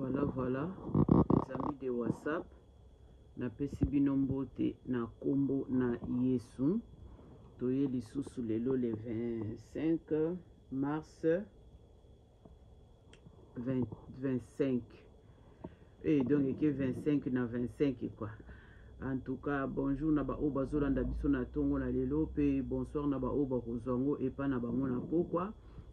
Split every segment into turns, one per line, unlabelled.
Voilà, les amis de WhatsApp, napesi bino mbote na kombo na Yesu. Toye lisusu lelo le 25 mars 25. Et donc il y a 25 na 25 quoi. En tout cas, bonjour na ba oba zolanda biso na tongo na lelo pe bonsoir na ba oba kozwango et pas na bango na pokwa.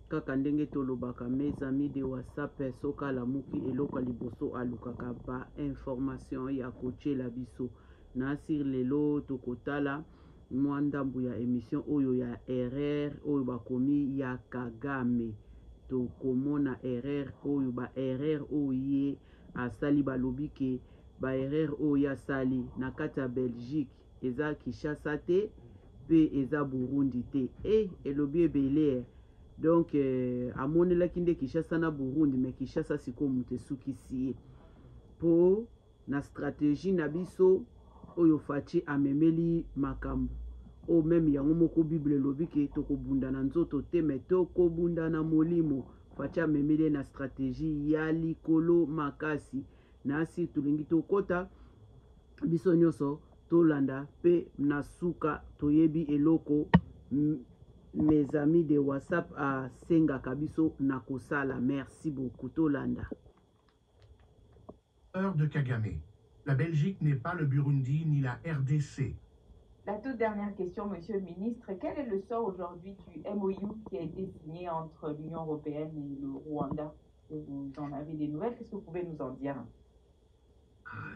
Kaka ndenge tolobaka mes amis de WhatsApp soka la muki eloko liboso alukaka ba information ya koche la biso na sir lelo tokotala mwandambu ya émission oyo ya erreur oyo bakomi ya Kagame. Tokomona erreur oyo ba erreur oyo asali balobi ke ba erreur oyo asali na kati ya Belgique eza Kinshasa te pe eza Burundi te elobi ebele. Donc amonelaki nde Kinshasa na Burundi mais Kinshasa siko moto sukisi po na stratégie na biso oyo Faci amemeli makambo o même yango moko Bible lobi ke tokobunda na nzoto te mais tokobunda na molimo. Faci amemeli na stratégie ya likolo makasi na si tulingi tokota biso nyonso tolanda pe na suka toyebi eloko mes amis de WhatsApp à Senga Kabiso Nakosala. Merci beaucoup, Tolanda.
Heure de Kagame. La Belgique n'est pas le Burundi ni la RDC.
La toute dernière question, Monsieur le Ministre. Quel est le sort aujourd'hui du MOU qui a été signé entre l'Union européenne et le Rwanda? Vous en avez des nouvelles? Qu'est-ce que vous pouvez nous en dire?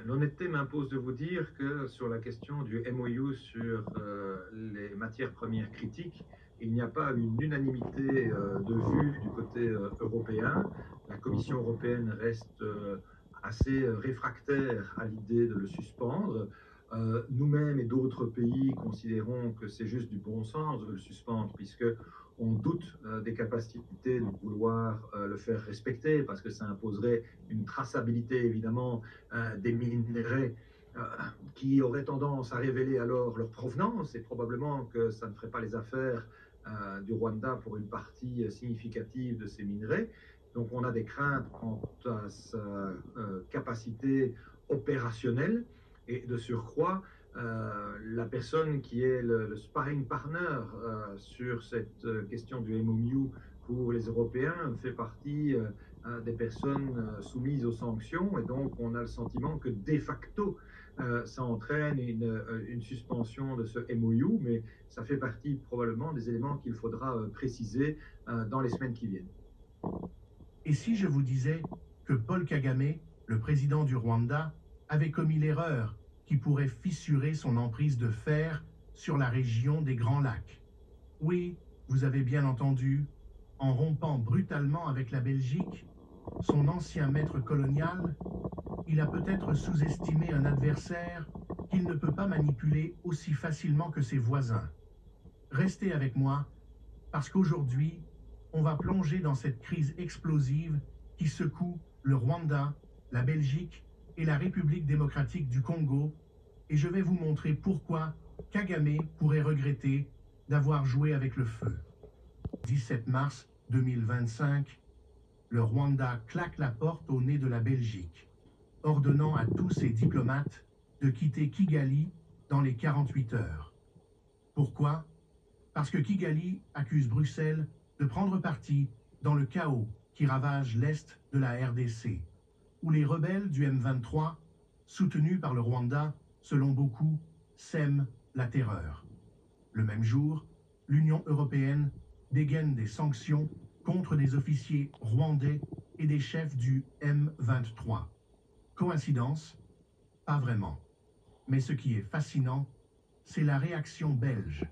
L'honnêteté m'impose de vous dire que sur la question du MOU sur les matières premières critiques, il n'y a pas une unanimité de vue du côté européen. La Commission européenne reste assez réfractaire à l'idée de le suspendre. Nous-mêmes et d'autres pays considérons que c'est juste du bon sens de le suspendre, puisque on doute des capacités de vouloir le faire respecter, parce que ça imposerait une traçabilité évidemment des minerais qui auraient tendance à révéler alors leur provenance, et probablement que ça ne ferait pas les affaires du Rwanda pour une partie significative de ces minerais. Donc on a des craintes quant à sa capacité opérationnelle, et de surcroît, la personne qui est le sparring partner sur cette question du MOU pour les Européens fait partie des personnes soumises aux sanctions, et donc on a le sentiment que de facto ça entraîne une suspension de ce MOU, mais ça fait partie probablement des éléments qu'il faudra préciser dans les semaines qui viennent.
Et si je vous disais que Paul Kagame, le président du Rwanda, avait commis l'erreur qui pourrait fissurer son emprise de fer sur la région des Grands Lacs? Oui, vous avez bien entendu, en rompant brutalement avec la Belgique, son ancien maître colonial, il a peut-être sous-estimé un adversaire qu'il ne peut pas manipuler aussi facilement que ses voisins. Restez avec moi, parce qu'aujourd'hui, on va plonger dans cette crise explosive qui secoue le Rwanda, la Belgique et la République démocratique du Congo, et je vais vous montrer pourquoi Kagame pourrait regretter d'avoir joué avec le feu. 17 mars 2025, le Rwanda claque la porte au nez de la Belgique, ordonnant à tous ses diplomates de quitter Kigali dans les 48 heures. Pourquoi? Parce que Kigali accuse Bruxelles de prendre parti dans le chaos qui ravage l'est de la RDC, où les rebelles du M23, soutenus par le Rwanda, selon beaucoup, sèment la terreur. Le même jour, l'Union européenne dégaine des sanctions contre des officiers rwandais et des chefs du M23. Coïncidence? Pas vraiment. Mais ce qui est fascinant, c'est la réaction belge.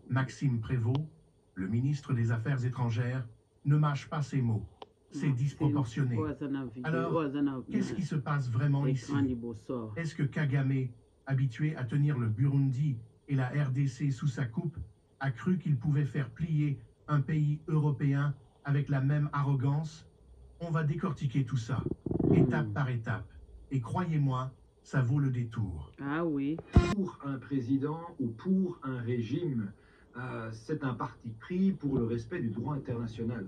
Maxime Prévost, le ministre des Affaires étrangères, ne mâche pas ses mots. C'est disproportionné. Alors, qu'est-ce qui se passe vraiment ici? Est-ce que Kagame, habitué à tenir le Burundi et la RDC sous sa coupe, a cru qu'il pouvait faire plier un pays européen avec la même arrogance? On va décortiquer tout ça, étape par étape. Et croyez-moi, ça vaut le détour.
Ah oui.
Pour un président ou pour un régime, c'est un parti pris pour le respect du droit international.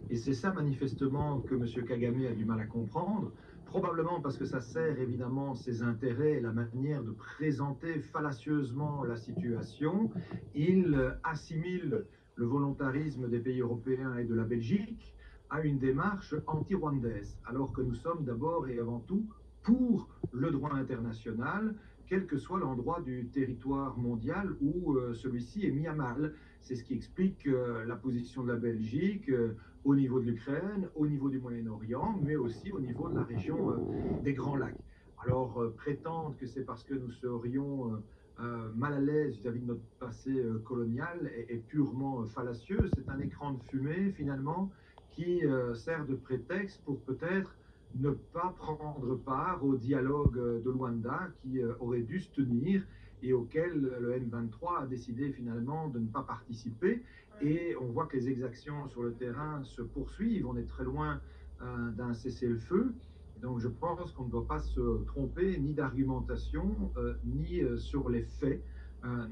Et c'est ça manifestement que M. Kagame a du mal à comprendre. Probablement parce que ça sert évidemment ses intérêts et la manière de présenter fallacieusement la situation. Il assimile le volontarisme des pays européens et de la Belgique à une démarche anti-rwandaise, alors que nous sommes d'abord et avant tout pour le droit international, quel que soit l'endroit du territoire mondial où celui-ci est mis à mal. C'est ce qui explique la position de la Belgique au niveau de l'Ukraine, au niveau du Moyen-Orient, mais aussi au niveau de la région des Grands Lacs. Alors, prétendre que c'est parce que nous serions mal à l'aise vis-à-vis de notre passé colonial est purement fallacieux. C'est un écran de fumée, finalement, qui sert de prétexte pour peut-être ne pas prendre part au dialogue de Luanda qui aurait dû se tenir et auquel le M23 a décidé finalement de ne pas participer. Et on voit que les exactions sur le terrain se poursuivent, on est très loin d'un cessez-le-feu. Donc je pense qu'on ne doit pas se tromper ni d'argumentation, ni sur les faits.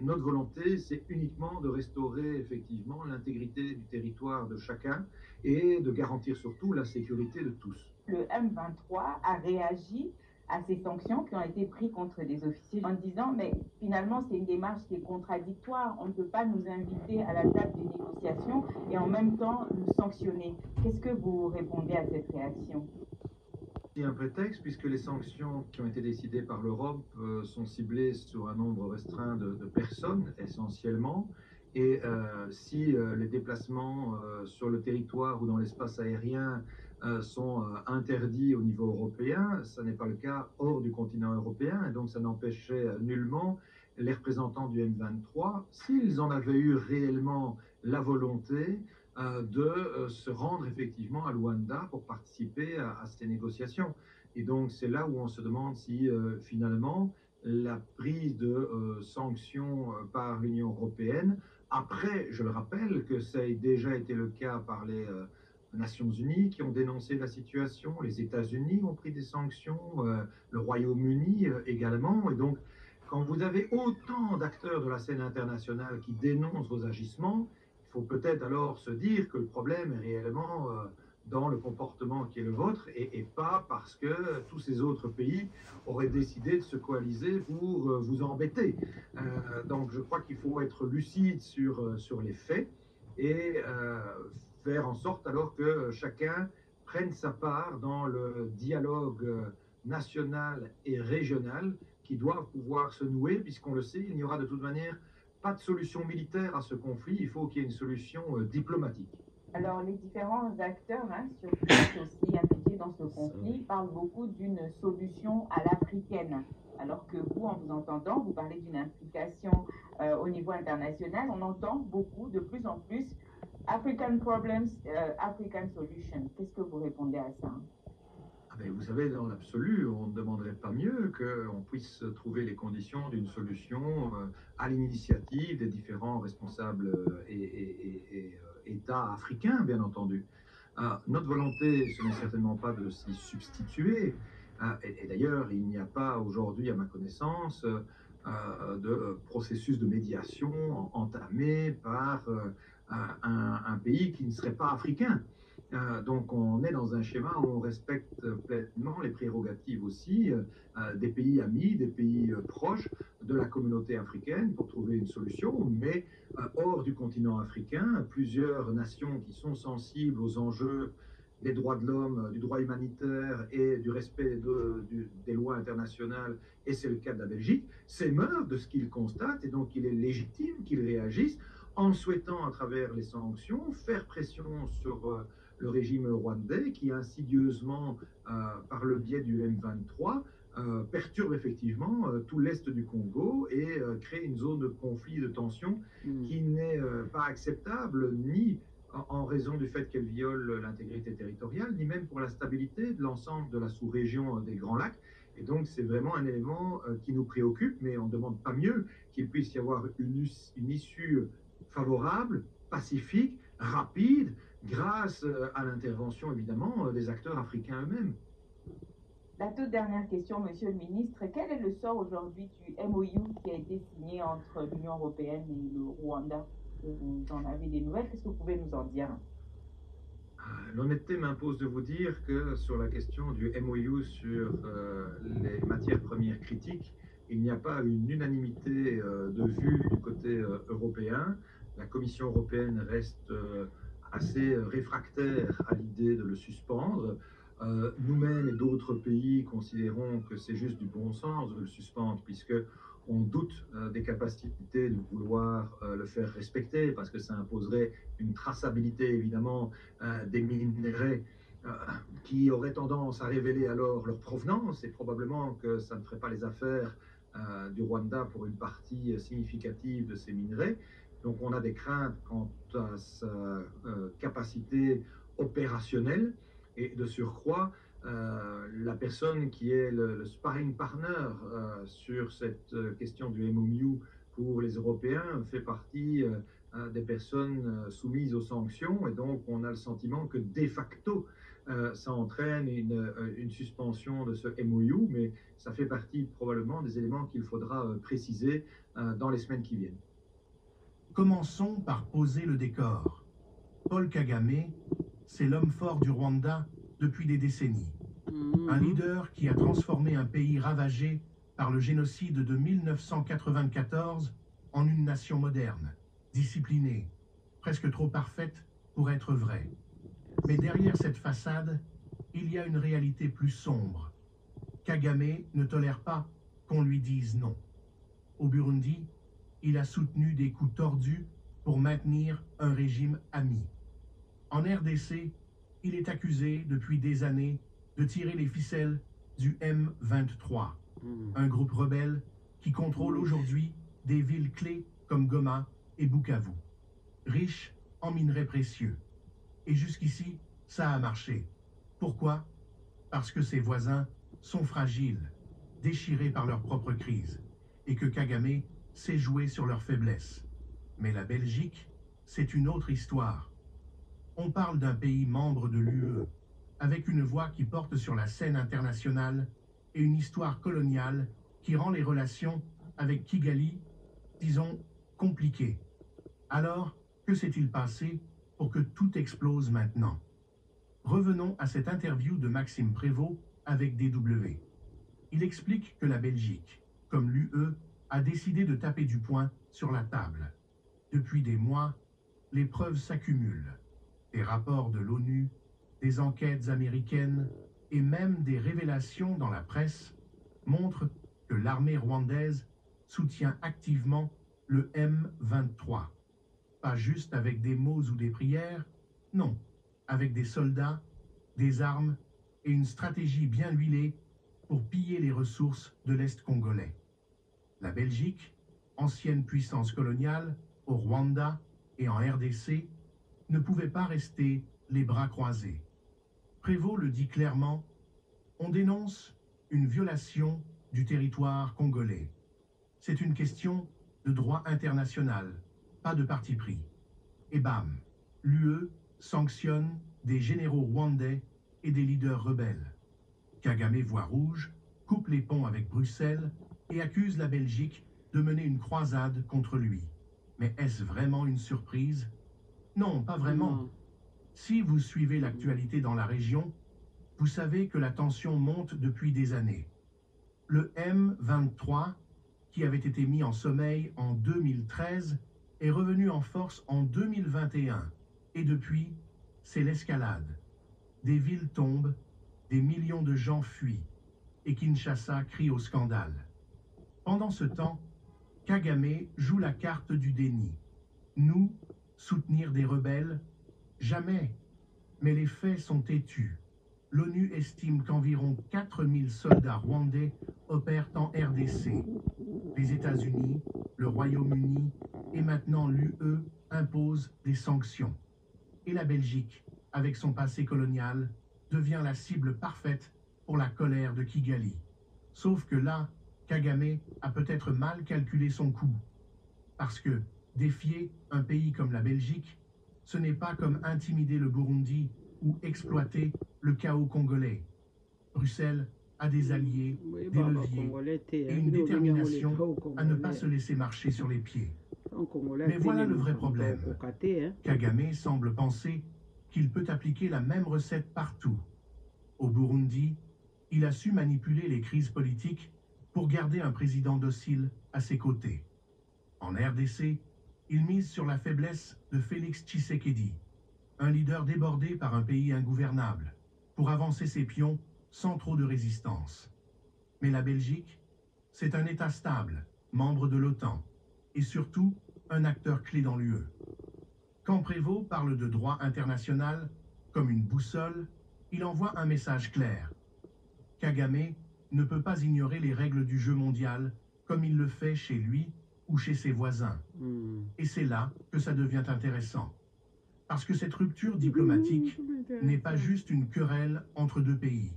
Notre volonté, c'est uniquement de restaurer effectivement l'intégrité du territoire de chacun et de garantir surtout la sécurité de tous.
Le M23 a réagi à ces sanctions qui ont été prises contre des officiers en disant mais finalement c'est une démarche qui est contradictoire, on ne peut pas nous inviter à la table des négociations et en même temps nous sanctionner. Qu'est-ce que vous répondez à cette réaction?
Il y a un prétexte puisque les sanctions qui ont été décidées par l'Europe sont ciblées sur un nombre restreint de personnes essentiellement. Et si les déplacements sur le territoire ou dans l'espace aérien sont interdits au niveau européen, ça n'est pas le cas hors du continent européen, et donc ça n'empêchait nullement les représentants du M23, s'ils en avaient eu réellement la volonté, de se rendre effectivement à Luanda pour participer à ces négociations. Et donc c'est là où on se demande si finalement la prise de sanctions par l'Union européenne, après, je le rappelle, que ça a déjà été le cas par les Nations Unies qui ont dénoncé la situation, les États-Unis ont pris des sanctions, le Royaume-Uni également. Et donc, quand vous avez autant d'acteurs de la scène internationale qui dénoncent vos agissements, il faut peut-être alors se dire que le problème est réellement dans le comportement qui est le vôtre et pas parce que tous ces autres pays auraient décidé de se coaliser pour vous embêter. Donc je crois qu'il faut être lucide sur les faits et faire en sorte alors que chacun prenne sa part dans le dialogue national et régional qui doivent pouvoir se nouer, puisqu'on le sait, il n'y aura de toute manière pas de solution militaire à ce conflit, il faut qu'il y ait une solution diplomatique.
Alors, les différents acteurs, surtout aussi impliqués dans ce conflit, parlent beaucoup d'une solution à l'africaine. Alors que vous, en vous entendant, vous parlez d'une implication au niveau international. On entend beaucoup, de plus en plus, African Problems, African Solutions. Qu'est-ce que vous répondez à ça?
Vous savez, dans l'absolu, on ne demanderait pas mieux qu'on puisse trouver les conditions d'une solution à l'initiative des différents responsables et États africains, bien entendu. Notre volonté, ce n'est certainement pas de s'y substituer. Et d'ailleurs, il n'y a pas aujourd'hui, à ma connaissance, de processus de médiation entamé par un pays qui ne serait pas africain. Donc on est dans un schéma où on respecte pleinement les prérogatives aussi des pays amis, des pays proches de la communauté africaine pour trouver une solution, mais hors du continent africain, plusieurs nations qui sont sensibles aux enjeux des droits de l'homme, du droit humanitaire et du respect des lois internationales, et c'est le cas de la Belgique, s'émeuvent de ce qu'ils constatent, et donc il est légitime qu'ils réagissent en souhaitant, à travers les sanctions, faire pression sur le régime rwandais qui insidieusement, par le biais du M23, perturbe effectivement tout l'est du Congo et crée une zone de conflit et de tension qui n'est pas acceptable ni en raison du fait qu'elle viole l'intégrité territoriale, ni même pour la stabilité de l'ensemble de la sous-région des Grands Lacs. Et donc c'est vraiment un élément qui nous préoccupe, mais on ne demande pas mieux qu'il puisse y avoir une issue favorable, pacifique, rapide, grâce à l'intervention évidemment des acteurs africains eux-mêmes.
La toute dernière question, Monsieur le Ministre, quel est le sort aujourd'hui du MOU qui a été signé entre l'Union européenne et le Rwanda? Vous en avez des nouvelles? Qu'est-ce que vous pouvez nous en dire?
L'honnêteté m'impose de vous dire que sur la question du MOU sur les matières premières critiques, il n'y a pas une unanimité de vue du côté européen. La Commission européenne reste assez réfractaire à l'idée de le suspendre. Nous-mêmes et d'autres pays considérons que c'est juste du bon sens de le suspendre, puisque on doute des capacités de vouloir le faire respecter, parce que ça imposerait une traçabilité évidemment des minerais qui auraient tendance à révéler alors leur provenance, et probablement que ça ne ferait pas les affaires du Rwanda pour une partie significative de ces minerais. Donc on a des craintes quant à sa capacité opérationnelle, et de surcroît, la personne qui est le sparring partner sur cette question du MOU pour les Européens fait partie des personnes soumises aux sanctions, et donc on a le sentiment que de facto ça entraîne une suspension de ce MOU, mais ça fait partie probablement des éléments qu'il faudra préciser dans les semaines qui viennent.
Commençons par poser le décor. Paul Kagame, c'est l'homme fort du Rwanda depuis des décennies. Un leader qui a transformé un pays ravagé par le génocide de 1994 en une nation moderne, disciplinée, presque trop parfaite pour être vraie. Mais derrière cette façade, il y a une réalité plus sombre. Kagame ne tolère pas qu'on lui dise non. Au Burundi, il a soutenu des coups tordus pour maintenir un régime ami. En RDC, il est accusé depuis des années de tirer les ficelles du M23, un groupe rebelle qui contrôle aujourd'hui des villes clés comme Goma et Bukavu, riches en minerais précieux. Et jusqu'ici, ça a marché. Pourquoi? Parce que ses voisins sont fragiles, déchirés par leur propre crise, et que Kagame sait jouer sur leurs faiblesses. Mais la Belgique, c'est une autre histoire. On parle d'un pays membre de l'UE, avec une voix qui porte sur la scène internationale et une histoire coloniale qui rend les relations avec Kigali, disons, compliquées. Alors, que s'est-il passé pour que tout explose maintenant? Revenons à cette interview de Maxime Prévost avec DW. Il explique que la Belgique, comme l'UE, a décidé de taper du poing sur la table. Depuis des mois, les preuves s'accumulent. Des rapports de l'ONU, des enquêtes américaines et même des révélations dans la presse montrent que l'armée rwandaise soutient activement le M23. Pas juste avec des mots ou des prières, non, avec des soldats, des armes et une stratégie bien huilée pour piller les ressources de l'Est congolais. La Belgique, ancienne puissance coloniale au Rwanda et en RDC, ne pouvait pas rester les bras croisés. Prévost le dit clairement, on dénonce une violation du territoire congolais. C'est une question de droit international, pas de parti pris. Et bam, l'UE sanctionne des généraux rwandais et des leaders rebelles. Kagame voit rouge, coupe les ponts avec Bruxelles et accuse la Belgique de mener une croisade contre lui. Mais est-ce vraiment une surprise? Non, pas vraiment.
Non.
Si vous suivez l'actualité dans la région, vous savez que la tension monte depuis des années. Le M23, qui avait été mis en sommeil en 2013, est revenu en force en 2021. Et depuis, c'est l'escalade. Des villes tombent, des millions de gens fuient, et Kinshasa crie au scandale. Pendant ce temps, Kagame joue la carte du déni. Nous, soutenir des rebelles? Jamais. Mais les faits sont têtus. L'ONU estime qu'environ 4000 soldats rwandais opèrent en RDC. Les États-Unis, le Royaume-Uni et maintenant l'UE imposent des sanctions. Et la Belgique, avec son passé colonial, devient la cible parfaite pour la colère de Kigali. Sauf que là, Kagame a peut-être mal calculé son coup. Parce que défier un pays comme la Belgique, ce n'est pas comme intimider le Burundi ou exploiter le chaos congolais. Bruxelles a des alliés, des leviers et une détermination à ne pas se laisser marcher sur les pieds. Mais voilà le vrai problème. Kagame semble penser qu'il peut appliquer la même recette partout. Au Burundi, il a su manipuler les crises politiques pour garder un président docile à ses côtés. En RDC, il mise sur la faiblesse de Félix Tshisekedi, un leader débordé par un pays ingouvernable, pour avancer ses pions sans trop de résistance. Mais la Belgique, c'est un État stable, membre de l'OTAN, et surtout un acteur clé dans l'UE. Quand Prévost parle de droit international comme une boussole, il envoie un message clair. Kagame ne peut pas ignorer les règles du jeu mondial comme il le fait chez lui ou chez ses voisins. Et c'est là que ça devient intéressant. Parce que cette rupture diplomatique n'est pas juste une querelle entre deux pays.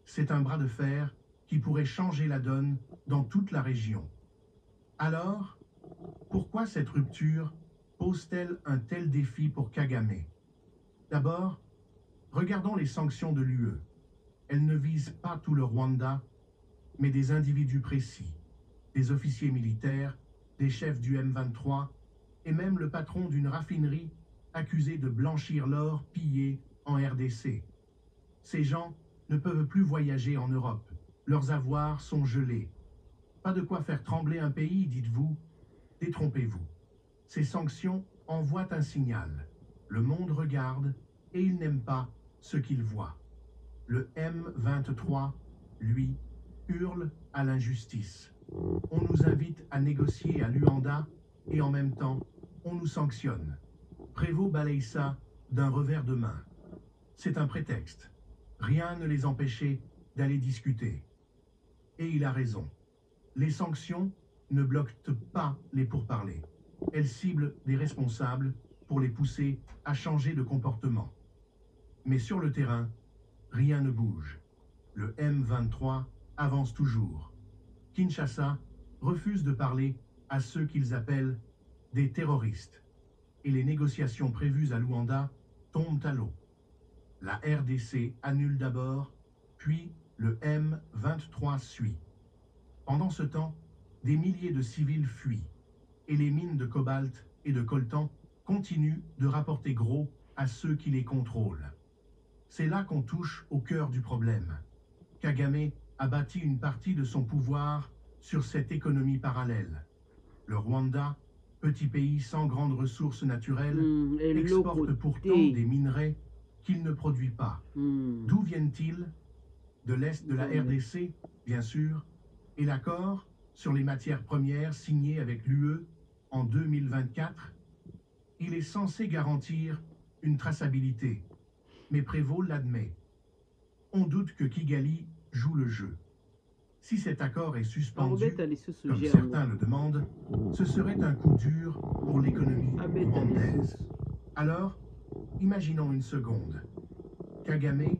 C'est un bras de fer qui pourrait changer la donne dans toute la région. Alors, pourquoi cette rupture pose-t-elle un tel défi pour Kagame? D'abord, regardons les sanctions de l'UE. Elles ne visent pas tout le Rwanda, mais des individus précis, des officiers militaires, des chefs du M23 et même le patron d'une raffinerie accusé de blanchir l'or pillé en RDC. Ces gens ne peuvent plus voyager en Europe. Leurs avoirs sont gelés. Pas de quoi faire trembler un pays, dites-vous. Détrompez-vous. Ces sanctions envoient un signal. Le monde regarde et il n'aime pas ce qu'il voit. Le M23, lui, hurle à l'injustice. On nous invite à négocier à Luanda et en même temps, on nous sanctionne. Prévost balaye ça d'un revers de main. C'est un prétexte. Rien ne les empêchait d'aller discuter. Et il a raison. Les sanctions ne bloquent pas les pourparlers. Elles ciblent des responsables pour les pousser à changer de comportement. Mais sur le terrain, rien ne bouge. Le M23 avance toujours. Kinshasa refuse de parler à ceux qu'ils appellent des terroristes. Et les négociations prévues à Luanda tombent à l'eau. La RDC annule d'abord, puis le M23 suit. Pendant ce temps, des milliers de civils fuient, et les mines de cobalt et de coltan continuent de rapporter gros à ceux qui les contrôlent. C'est là qu'on touche au cœur du problème. Kagame a bâti une partie de son pouvoir sur cette économie parallèle. Le Rwanda, petit pays sans grandes ressources naturelles, exporte pourtant des minerais qu'il ne produit pas. D'où viennent-ils? De l'Est de la RDC, bien sûr, et l'accord sur les matières premières signé avec l'UE en 2024, il est censé garantir une traçabilité, mais Prévost l'admet. On doute que Kigali joue le jeu. Si cet accord est suspendu, comme certains le demandent, ce serait un coup dur pour l'économie rwandaise. Alors, imaginons une seconde. Kagame,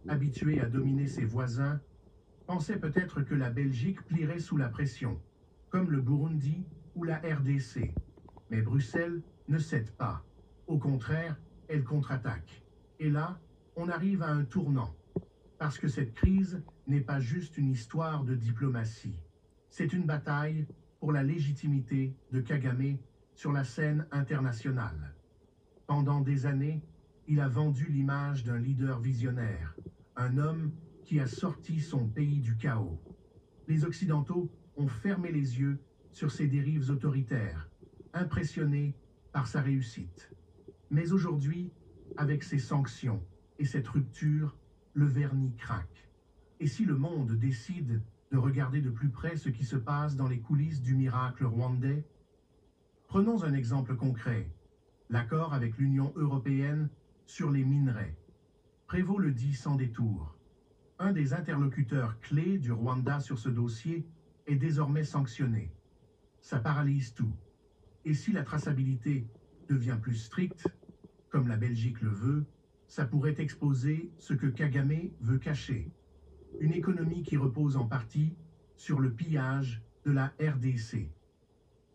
habitué à dominer ses voisins, pensait peut-être que la Belgique plierait sous la pression, comme le Burundi ou la RDC. Mais Bruxelles ne cède pas. Au contraire, elle contre-attaque. Et là, on arrive à un tournant. Parce que cette crise n'est pas juste une histoire de diplomatie. C'est une bataille pour la légitimité de Kagame sur la scène internationale. Pendant des années, il a vendu l'image d'un leader visionnaire, un homme qui a sorti son pays du chaos. Les Occidentaux ont fermé les yeux sur ses dérives autoritaires, impressionnés par sa réussite. Mais aujourd'hui, avec ces sanctions et cette rupture, le vernis craque. Et si le monde décide de regarder de plus près ce qui se passe dans les coulisses du miracle rwandais? Prenons un exemple concret, l'accord avec l'Union européenne sur les minerais. Prévost le dit sans détour. Un des interlocuteurs clés du Rwanda sur ce dossier est désormais sanctionné. Ça paralyse tout. Et si la traçabilité devient plus stricte, comme la Belgique le veut, ça pourrait exposer ce que Kagame veut cacher. Une économie qui repose en partie sur le pillage de la RDC.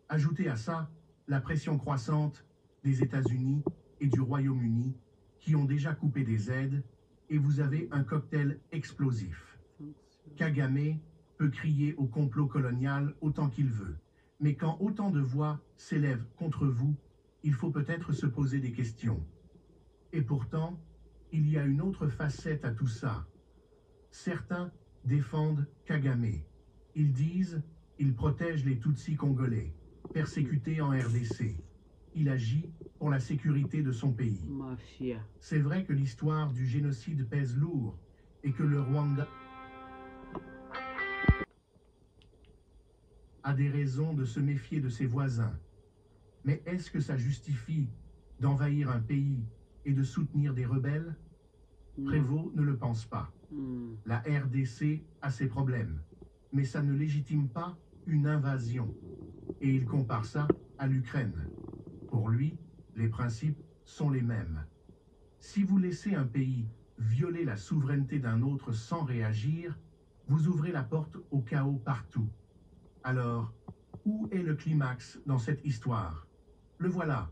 Ajoutez à ça la pression croissante des États-Unis et du Royaume-Uni qui ont déjà coupé des aides et vous avez un cocktail explosif. Kagame peut crier au complot colonial autant qu'il veut, mais quand autant de voix s'élèvent contre vous, il faut peut-être se poser des questions. Et pourtant, il y a une autre facette à tout ça. Certains défendent Kagame. Ils disent il protège les Tutsis congolais, persécutés en RDC. Il agit pour la sécurité de son pays.
Mafia.
C'est vrai que l'histoire du génocide pèse lourd et que le Rwanda a des raisons de se méfier de ses voisins. Mais est-ce que ça justifie d'envahir un pays et de soutenir des rebelles? Prévost ne le pense pas. La RDC a ses problèmes, mais ça ne légitime pas une invasion. Et il compare ça à l'Ukraine. Pour lui, les principes sont les mêmes. Si vous laissez un pays violer la souveraineté d'un autre sans réagir, vous ouvrez la porte au chaos partout. Alors, où est le climax dans cette histoire? Le voilà.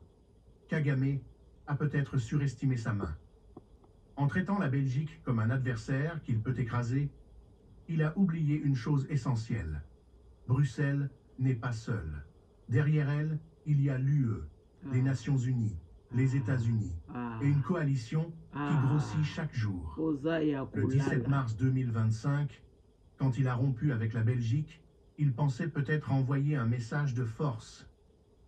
Kagame a peut-être surestimé sa main. En traitant la Belgique comme un adversaire qu'il peut écraser, il a oublié une chose essentielle. Bruxelles n'est pas seule. Derrière elle, il y a l'UE, les Nations Unies, les États-Unis, et une coalition qui grossit chaque jour. Le 17 mars 2025, quand il a rompu avec la Belgique, il pensait peut-être envoyer un message de force.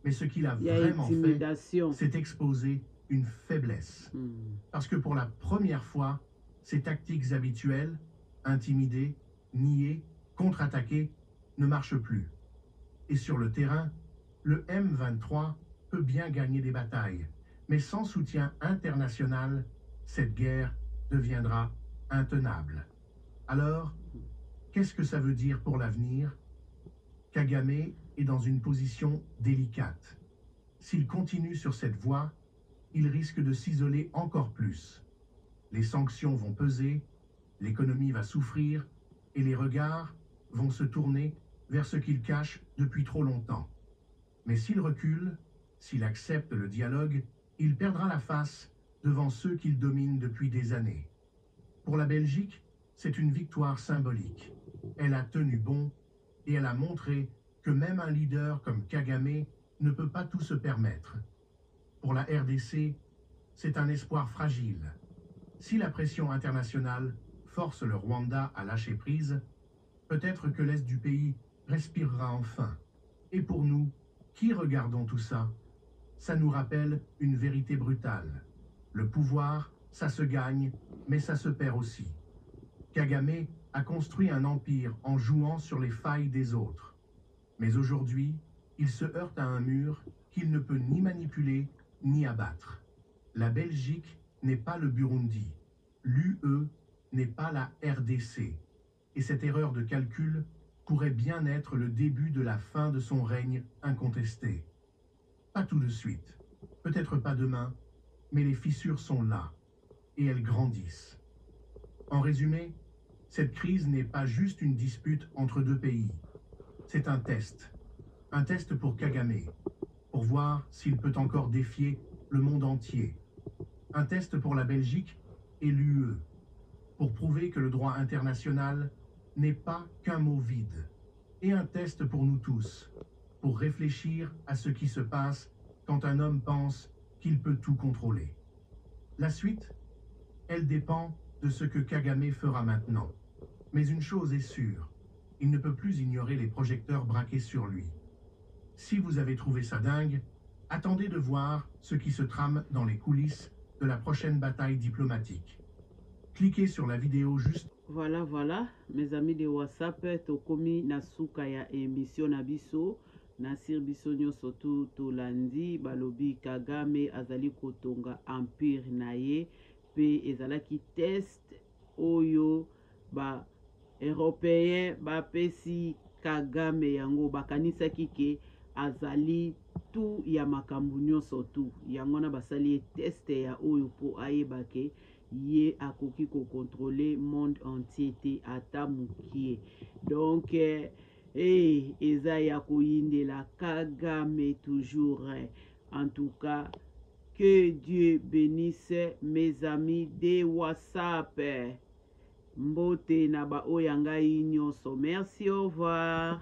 Mais ce qu'il a vraiment fait, c'est exposer une faiblesse. Parce que pour la première fois, ses tactiques habituelles, intimider, nier, contre-attaquer, ne marchent plus. Et sur le terrain, le M23 peut bien gagner des batailles, mais sans soutien international, cette guerre deviendra intenable. Alors, qu'est-ce que ça veut dire pour l'avenir? Kagame est dans une position délicate. S'il continue sur cette voie, il risque de s'isoler encore plus. Les sanctions vont peser, l'économie va souffrir, et les regards vont se tourner vers ce qu'il cache depuis trop longtemps. Mais s'il recule, s'il accepte le dialogue, il perdra la face devant ceux qu'il domine depuis des années. Pour la Belgique, c'est une victoire symbolique. Elle a tenu bon et elle a montré que même un leader comme Kagame ne peut pas tout se permettre. Pour la RDC, c'est un espoir fragile. Si la pression internationale force le Rwanda à lâcher prise, peut-être que l'Est du pays respirera enfin. Et pour nous, qui regardons tout ça, ça nous rappelle une vérité brutale. Le pouvoir, ça se gagne, mais ça se perd aussi. Kagame a construit un empire en jouant sur les failles des autres. Mais aujourd'hui, il se heurte à un mur qu'il ne peut ni manipuler ni abattre. La Belgique n'est pas le Burundi. L'UE n'est pas la RDC. Et cette erreur de calcul pourrait bien être le début de la fin de son règne incontesté. Pas tout de suite, peut-être pas demain, mais les fissures sont là, et elles grandissent. En résumé, cette crise n'est pas juste une dispute entre deux pays. C'est un test pour Kagame, pour voir s'il peut encore défier le monde entier. Un test pour la Belgique et l'UE, pour prouver que le droit international n'est pas qu'un mot vide. Et un test pour nous tous, pour réfléchir à ce qui se passe quand un homme pense qu'il peut tout contrôler. La suite, elle dépend de ce que Kagame fera maintenant. Mais une chose est sûre, il ne peut plus ignorer les projecteurs braqués sur lui. Si vous avez trouvé ça dingue, attendez de voir ce qui se trame dans les coulisses de la prochaine bataille diplomatique. Cliquez sur la vidéo juste.
Voilà, mes amis de WhatsApp, tokomi nasuka ya émission na biso, nasir biso nyonso tolandi balobi Kagame azali kotonga empire na ye, pe ezalaki test oyo ba européen bapesi Kagame yango bakanisaki ke azali tu ya makambo nyonso tu yango na basali ye test ya oyo po ayeba ke ye akoki kokontrole monde entier te ata mokie. Donc eza ya koyindela Kagame toujours. En tout cas, que Dieu bénisse mes amis de WhatsApp. Mbote na ba oyo ya ngai nyonso. Merci, au revoir.